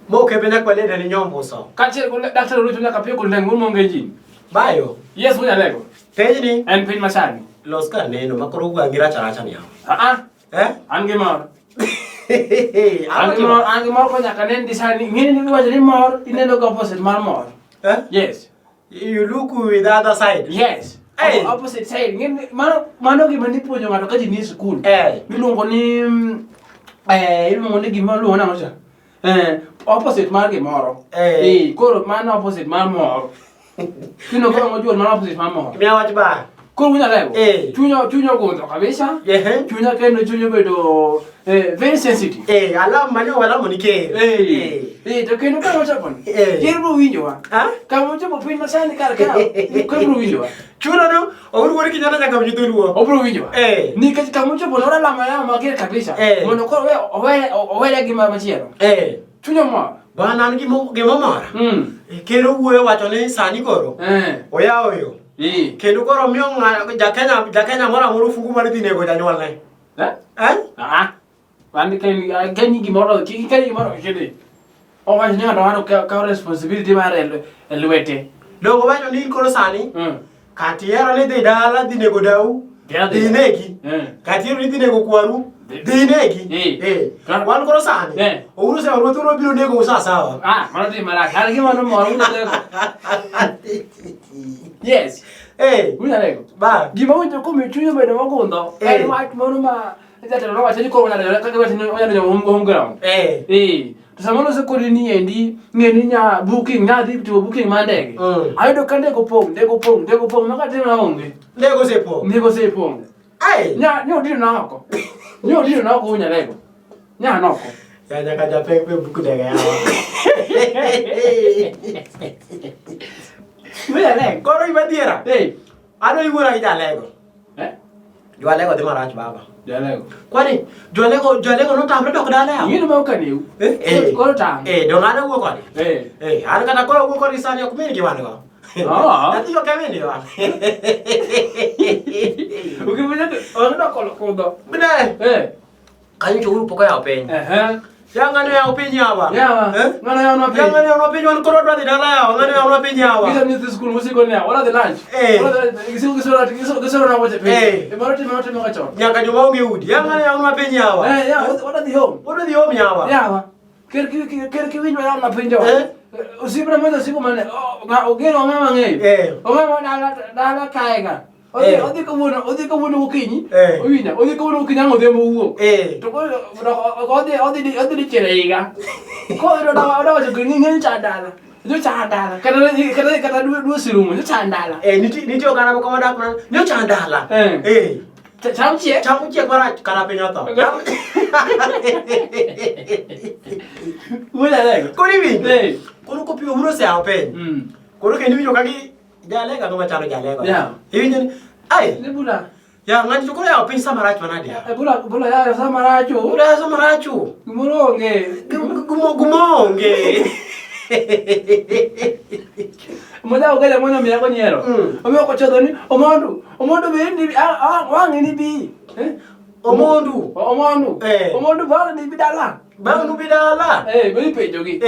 Mo ke bena kwa leda ni nyombo so. Kache ko daktari rutu na kapio ko lengo mo ngeji. Bayo. Yes mo lego. Peji ni. En pin masani. Los ka neno makoro gwa ngira characha ni hapo. Ange mor. Ange mor ko nyaka nen disani ngini ni waje ni mor ineno ko opposite mar mor. Yes. You look with the other side. Yes. Hey. Opposite side. Ngini mano gima ni puonjo ngato ka ji ni school. Miluongo ni iluongo ni gima luongo na ngocha. Opposite mar gimoro. Koro mano opposite mar mor. Kino ko ngojuol mano opposite mar mor. Mia wach ba. Koro unya lego. Chunyo gondo kabisa. Chunya kendo chunyo bedo very sensitive. Alam manyo wala monike. To kendo ka ngocha pon. Yerbo winjo wa. Ka ngocha po pin masani kar ka. Ko bro winjo wa. Chuno no, oru wori kijana nyaka mjidhuluo. Obro winjo wa. Ni ka ngocha pon ora lama ya mager kabisa. Mono ko owe gima machielo. Chunyo mo. Bana an gimo mora. Kendo wuoyo wacho ni sani koro. Oyawo yo. Kendo koro miyo jakenya mora moro fungu mar dhi nego janyuol ne. Wan kenyi gimoro kede. Owacho ni ng'ato wano kawo responsibility mar lwete. Dogo wacho ni koro sani. Kati ero ni dhi dala dhi nego dau. Dhi negi. Kati ero ni dhi nego kwaru. Dhi negi. Wan koro sani. Ouru se ruoth ro biro nego sa sawa. Mano ti marach. Har gima no moro Yes. Unya lego. Ba. Gima winjo kumi chunyo bedo mogundho. En wach moro ma jatelo wacho ni koro nyalo kaka wacho ni onyalo home ground. To samoro se kodi ni endi ngeni nya booking nya dhi to booking mandege. Ayudo ka ndego pong maka tena onge. Ndego se pong. Nyo dino na oko. Nyo dino na oko unya lego. Nya noko. Ya nyaka japeng pe buku ndege yawa. Unya lego. Koro ibadiera. Ano iwura ija lego. Jwa lego de marach baba. Jalego. Kwani jwalego no tamre dok dala ya. Yini ma ukaniu. Koro tam. Dongana wuo kodi. An kata koro wuo kodi sani ok mini giwan go. Ati yo kemini wan. Ukimenya ono kolo kodo. Bine. Kanyo churu poko ya peny. Ngano ya piny yawa. Ngano ya no piny. Ngano ya no piny wan koro dwa dhi dala yawa. Ngano ya no piny yawa. Kisa ni school musiko ni wala the lunch. Gisoro na wote piny. Maroti makacho. Nyaka joma onge udi. Ngano ya no piny yawa. Wala the home. Wala the home yawa. Yawa. Ker winjo ya na piny yawa. Usibra mwana siku mane. Ogero mama ng'eyo. Mama dala kaega. Odhi kawuono gokinyi. Owinya, odhi kawuono gokinyi ang' odhiambo owuok. To odhi dichiel e higa. Koro odawacho ng'eny cha dala. Nyocha dala. Kata dwe sirumo, nyocha dala. Nitie oganda moko madak mana, nyocha dala. Cham chiek marach kara piny otho. Wuoda lego. Koro iwinjo. Koro kopio muro seawo piny. Koro kendo iwinjo kagi jalega ngoma chalo jalega. Iwinjo ni Nebula. Ya ngani to koro yawo piny sama rach manade. Bula ya sama racho. Bula ya sama racho. Gumoro onge. Gumo onge. Moda ogele mono mi yako nyero. Omi okochodho ni omondu be ni wangi ni bi. Omondu. Omondu bang ni bidala. Bang nu bidala. Beli pejogi.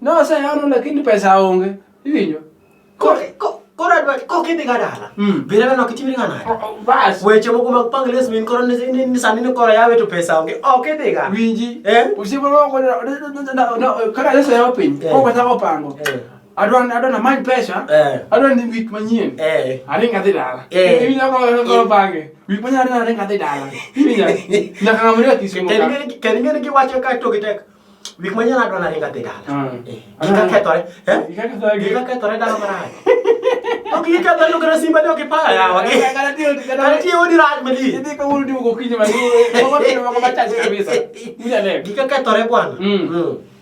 No se ano lakini pesa onge. Iwinjo. Koro adwa kokidhi ga dala. Bire no kitimri ga nade. Bas. Weche moko mag pangles min koro ni sani ni koro yawe to pesa onge. Okidhi ga. Winji. Usipo ko no kaka leso yawo piny. Ko ta opango. Adwa na many pesa. Adwa ni wik manyien. Aringa dhi dala. Iwinjo ko bange. Wik manyien aringa dhi dala. Iwinjo. Nyaka ngamri atisimu. Keni giwacho ka to gitek. Wik manyien adwa na ringa dhi dala. Gika kethore. Gika kethore dala marach. Oki ka dalo kara simba ne okipaya yawa. Kana tiyo di raj mali. Idi ka uru diwo gokinyi mali. Mama machache kabisa. Unya lego. Gika kethore bwana.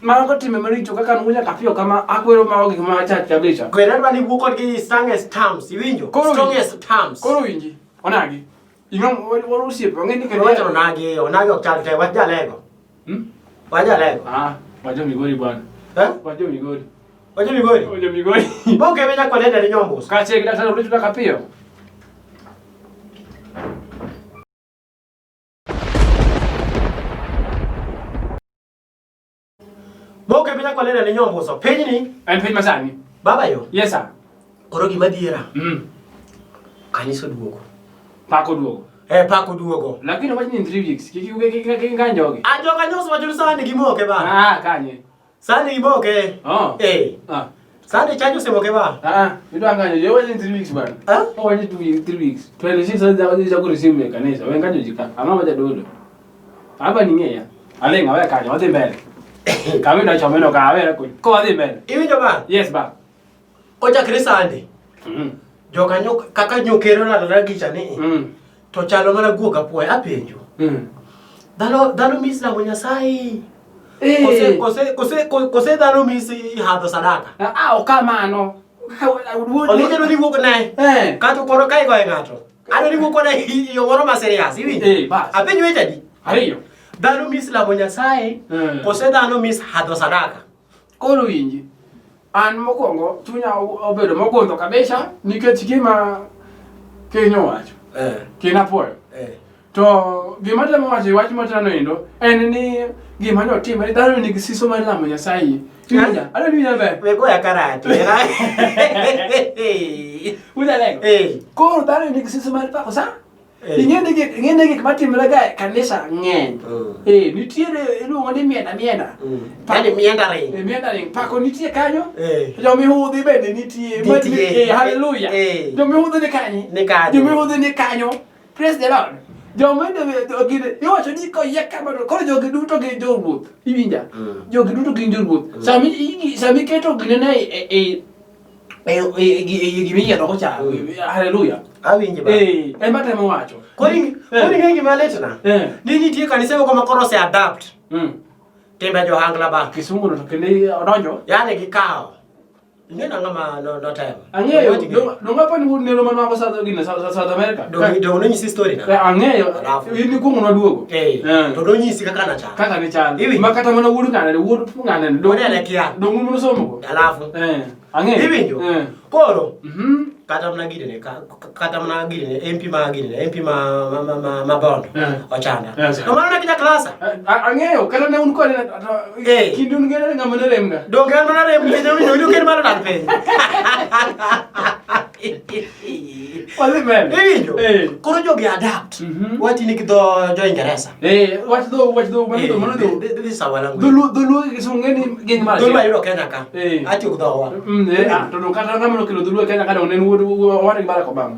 Mano ko time maricho kaka nunya kapio kama akwero mago gik machache kabisa. Kwera dwa ni wuok kodgi strongest terms, iwinjo? Strongest terms. Koro winji. Onagi. Ingam woro osiepe ng'eni kende. Wacho onagi ok chal te wach jalego. Wajalego. Wajo Migori bwana. Wajo Migori. Wajo Migori. Bonge menya kwa lenda ni nyombos. Kache daktari ulicho kapio. banya kwa lele ni nyombo so. Penyi ni? Penyi masani. Baba yo. Yes sir. Koro gima diera. Kanyiso duogo. Pako duogo. Pako duogo. Lakini wachi ni 3 weeks. Kiki nganjoge. Ajoga nyoso wachuru sani gimoke ba. Kanye. Sani gimoke. Sani chanjo semoke ba. Ndio anganyo. Yo wachi ni 3 weeks bana. Wachi 3 weeks. 26 za kurisimu ya kanisa. Wenganyo jika. Ama wacha dodo. Aba ningeya. Alenga wewe kanya wathi mbele. Kawe na chomeno kawe ko wathi mbele. Iwinjo ba? Yes ba. Oja krisande. Joka nyok kaka nyokero na ragicha ni. To chalo mana guoga puoya apenjo. Dano misla mo Nyasaye. Kose dano misi hadho sadaka. Okamano. Olije no liwuok nae. Kato koro kai goe ngato. Ano liwuok na yo moro ma serious iwinjo. Apenjo weche adi? Ariyo. Dano misla mo Nyasaye. Kose dano mis hadho sadaka. Koro winji. An mokongo chunya obedo mogondo kabisa nikech gima kenyo wacho. Kina poyo. To gima temo wacho wach motano endo en ni gima no timore dano nigi siso mar lamo Nyasaye. Tinya, alo ni be. We go ya karate. Uda lego. Koro dano nigi siso mar pako sa? Ingene gik matimore ga kanisa ng'eny. Nitiere iluongo ni mienda. Yani mienda ring. Mienda ring. Pako nitie kanyo. Jomihudhi bende nitie. Hallelujah. Jomihudhi ni kanyo. Jomihudhi ni kanyo. Praise the Lord. Jomende ogire iwacho ni ko yeka mondo koro jogi duto gin joruoth. Iwinja? Jogi duto gin joruoth. Sami keto ginene gimiya doko cha. Hallelujah. Awinje ba. Ema temo wacho. Kori gima letna. Ni nitie kanisa ko makoro se adapt. Timbe jo hangla ba. Kisungu no kende odonjo. Yani gikao. Ingena ngama no time. Ang'eyo do ngapa ni neno manwa ko South America. Do no nyisi story na. Ang'eyo. Ini kungu no duogo. To do nyisi kaka na cha. Kaka ni cha. Makata mana wudu ngane do ne kia. Do ngumu somo. Alafu. Ang'eyo. Iwinjo. Koro. Kata mnagire ne MP ma bondo. Ochanda. No mana kija klasa. Ang'eyo kata ne un ko kindu ngene ngama ne remga. Do ngama na remga no ken mana dan pe. Wale men. Iwinjo. Koro jogi adapt. Wati ni kido jo Ingereza. Wati do mano do. This is our language. Dulu kisungeni geng mara. Dulu ayo Kenya ka. Ati kudo wa. To do kata ngama no kilo dulu Kenya ka do ne wari Barack Obama.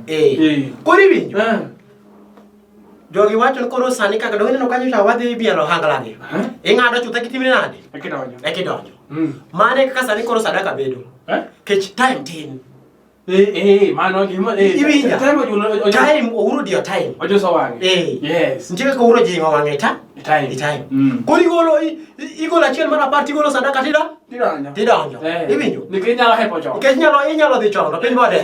Kori winjo. Jogi wacho ni koro sani kaka do no kanyo cha wadhi bielo hangla gi. Ingado chutha kitimre nade? Ekidonjo. Mane kaka sani koro sadaka bedo. Kech time tin. Mano gima time ohuru dio time. Ojo so wange. Yes. Ntiwe ko ohuru jingo wange time. Kori golo igolo achiel mana party golo sadaka tidonjo. Iwinjo. Nikinyalo hepo chon. Inyalo dhi chon to piny bode.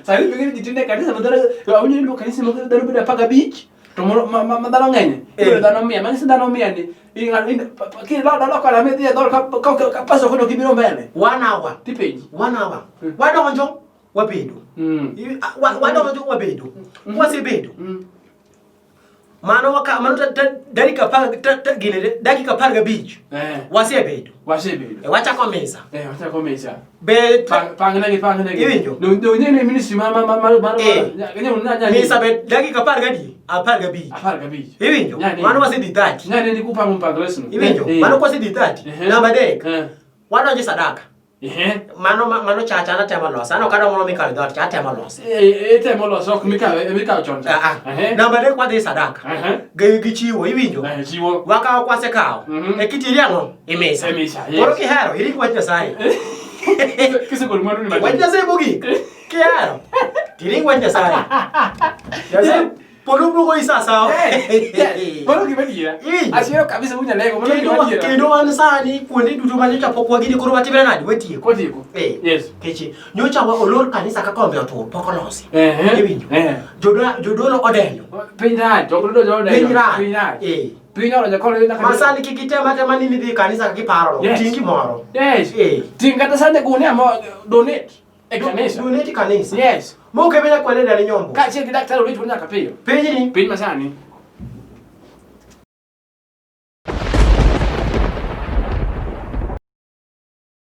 Sari pengine jitinde kanisa madara awunyo ndo kanisa madara bida paka beach. To madara ng'eny. Dano mia, manisi dano mia ni kini lo kala methi dol ka paso kono kibiro mbele. 1 hour. Tipenji. 1 hour. Wadonjo wabedo. Wadonjo wabedo. Wasebedo. Mano dakika 10 beach. Wasebedo. Wachako mesa. Wachako mesa. Be pangnagi. Iwinjo. Do nyene ministry ma mesa be dakika 10 beach. Iwinjo. Mano wasedi 30. Nyane ni kupa mpangreso. Iwinjo. Mano wasedi 30. Namba dek. Wadonjo sadaka. Mano chacha na tema losa. Ano kada mono mikawe dot cha tema losa. Tema losa ok mikawe choncha. Namba dek wadhi sadaka. Gichiwo iwinjo. Chiwo. Wakawo kwase kawo. Kitiri ang'o? Imesa. Koro kihero iring wach Nyasaye. Kisekol mwandu ni wach Nyasaye mogik. Kihero. Tiring wach Nyasaye. Nyasaye polo brugo isasa. Mano gima diera. Asiero kabisa unya lego. Mano gima diera. Kendo wan sani kuonde duto manyocha pok wagini koro watimre nade watieko. Yes. Kechi nyocha wa olor kanisa ka kombe otur pok olosi. Iwinjo. Jodolo odenyo. Pinda, jodolo odenyo. Pinda lo jakolo ina kanisa. Masani kikitema nini dhi kanisa kakiparo. Tingi moro. Yes. Tinga tasande gune amo donate. Kanisa. Donate kanisa. Yes. Mo kebenya kwele dali nyombo. Ka cheki daktari ulicho nyaka pio. Penyi ni? Penyi masani.